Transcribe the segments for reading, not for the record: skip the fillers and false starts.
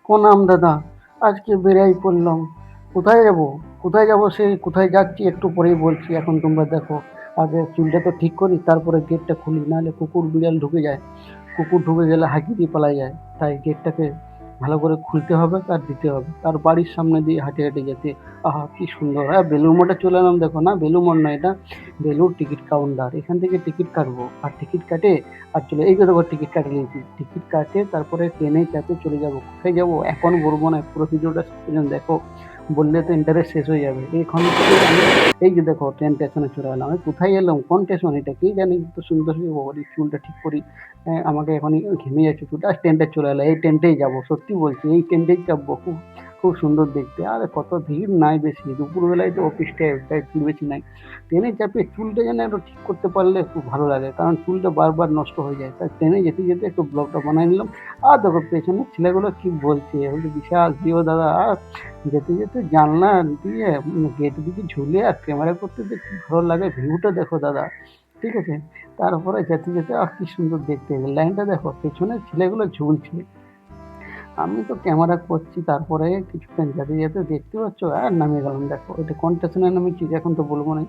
প্রণাম দাদা, আজকে বেরিয়ে পড়লাম। কোথায় যাব? কোথায় যাব সেই কোথায় যাচ্ছি একটু পরেই বলছি। এখন তোমরা দেখো, আগে চুলটা তো ঠিক করি, তারপরে গেটটা খুলি, নাহলে কুকুর বিড়াল ঢুকে যায়। কুকুর ঢুকে গেলে হাঁকি দিয়ে পালায় যায়। তাই গেটটাকে ভালো করে খুলতে হবে আর দিতে হবে। তার বাড়ির সামনে দিয়ে হাঁটে হেঁটে যেতে। আহা কি সুন্দর! হ্যাঁ, বেলুড় মঠে চলে এলাম। দেখো না, বেলুড় মঠ নয় এটা, বেলুড় টিকিট কাউন্টার। এখান থেকে টিকিট কাটবো, আর টিকিট কাটে আর চলে এই দেখো টিকিট কাটে নিয়েছি। টিকিট কাটে তারপরে ট্রেনে চাপে চলে যাব। কোথায় যাব এখন বলবো না, পুরো ভিডিওটা শেষ পর্যন্ত দেখো। বললে তো ইন্টারেস্ট শেষ হয়ে যাবে। এইখান থেকে আমি এই যে দেখো ট্রেন স্টেশনে চলে এলাম। আমি কোথায় এলাম, কোন স্টেশন এটা কে জানে? তো সুন্দর বাবারি চুলটা ঠিক করি। আমাকে এখনই ঘেমে যাচ্ছে চুলটা। আর ট্রেনটা চলে এলো, এই ট্রেনটাই যাবো, সত্যি বলছি এই ট্রেনটাই চাপবো। খুব খুব সুন্দর দেখতে। আর কত ভিড় নাই বেশি, দুপুরবেলায় তো অফিসটায় তাই ভিড় বেশি নাই। ট্রেনে চাপে চুলটা যেন একটু ঠিক করতে পারলে খুব ভালো লাগে, কারণ চুলটা বারবার নষ্ট হয়ে যায়। তাই ট্রেনে যেতে যেতে একটু ব্লগটা বানিয়ে নিলাম। আর দেখো পেছনের ছেলেগুলো কি বলছে, বলছে বিশাল প্রিয় দাদা। আর যেতে যেতে জানলা দিয়ে গেট দিকে ঝুলে আর ক্যামেরা করতে যে কি ভালো লাগে, ভিউটা দেখো দাদা। ঠিক আছে, তারপরে যেতে যেতে আর কি সুন্দর দেখতে, লাইনটা দেখো, পেছনের ছেলেগুলো ঝুলছে, আমি তো ক্যামেরা করছি। তারপরে কিছুক্ষণ যেতে যেতে দেখতে পাচ্ছ আর নামিয়ে গেলাম। দেখো এটা কোন স্টেশনে নামিয়েছি এখন তো বলবো না।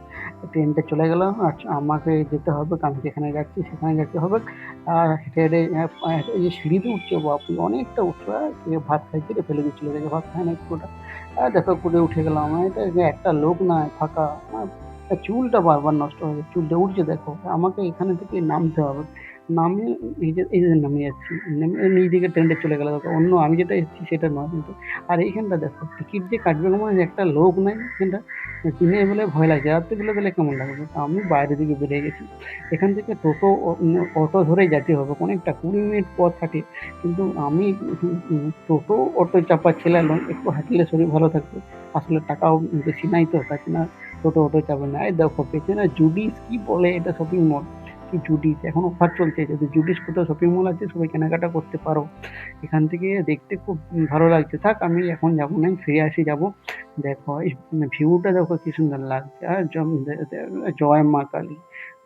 ট্রেনটা চলে গেল, আর আমাকে যেতে হবে, আমি যেখানে যাচ্ছি সেখানে যেতে হবে। আর হেঁটে হেঁটে এই যে সিঁড়িতে উঠছে, বাপরে অনেকটা উঠছে। আর ভাত খাইতে ফেলে দিয়ে চলে গেছে, ভাত খায় না পুরোটা। আর দেখো করে উঠে গেলাম। এটা যে একটা লোক নাই, ফাঁকা। চুলটা বারবার নষ্ট হয়ে যাচ্ছে, চুলটা উঠছে দেখো। আমাকে এখানে থেকে নামতে হবে। নামে এই যে নামিয়ে যাচ্ছি, নেমে নিজেদিকে ট্রেনটা চলে গেল। দেখো অন্য আমি যেটা এসেছি সেটা নয় কিন্তু। আর এইখানটা দেখো টিকিট যে কাটবে, মানে একটা লোক নাই এখানটা। দিনে বেলায় ভয় লাগছে, রাত্রিবেলা গেলে কেমন লাগবে। তা আমি বাইরের দিকে বেরিয়ে গেছি। এখান থেকে টোটো অটো ধরে যেতে হবে, অনেকটা 20 মিনিট পথ হাঁটি। কিন্তু আমি টোটো অটো চাপা ছেলে নয়, একটু হাঁটলে শরীর ভালো থাকবে। আসলে টাকাও বেশি নাই তো, তাই জন্য টোটো অটো চাপে না। এই দেখো পেছনে জুডিস কি বলে এটা শপিং মল, কি জুডিস এখন অফার চলছে। যদি জুডিস কোথাও শপিং মল আছে সবাই কেনাকাটা করতে পারো। এখান থেকে দেখতে খুব ভালো লাগছে। থাক আমি এখন যাবো না, ফিরে আসি যাবো। দেখো এই ভিউটা দেখো কি সুন্দর লাগছে। আর জয় মা কালী,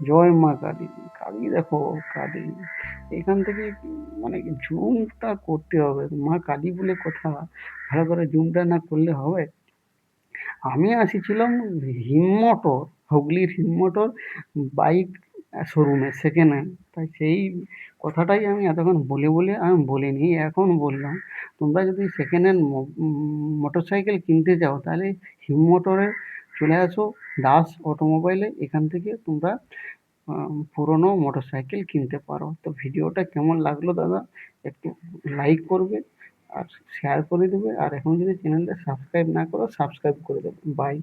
জয় মা কালী। কালী দেখো, কালী। এখান থেকে মানে জুমটা করতে হবে, মা কালী বলে কথা। ভালো করে জুমটা না করলে হবে? আমি আসিছিলাম হিমমটর, হুগলির হিমমটর বাইক শোরুমে, সেকেন্ড হ্যান্ড। তাই সেই কথাটাই আমি এতক্ষণ বলে আমি বলিনি, এখন বললাম। তোমরা যদি সেকেন্ড হ্যান্ড মোটর সাইকেল কিনতে চাও, তাহলে হিমমটরে চলে আসো, দাস অটোমোবাইলে। এখান থেকে তোমরা পুরনো মোটর সাইকেল কিনতে পারো। তো ভিডিওটা কেমন লাগলো দাদা, একটু লাইক করবে আর শেয়ার করে দেবে। আর এখন যদি চ্যানেলটা সাবস্ক্রাইব না করো, সাবস্ক্রাইব করে দেবে। বাই।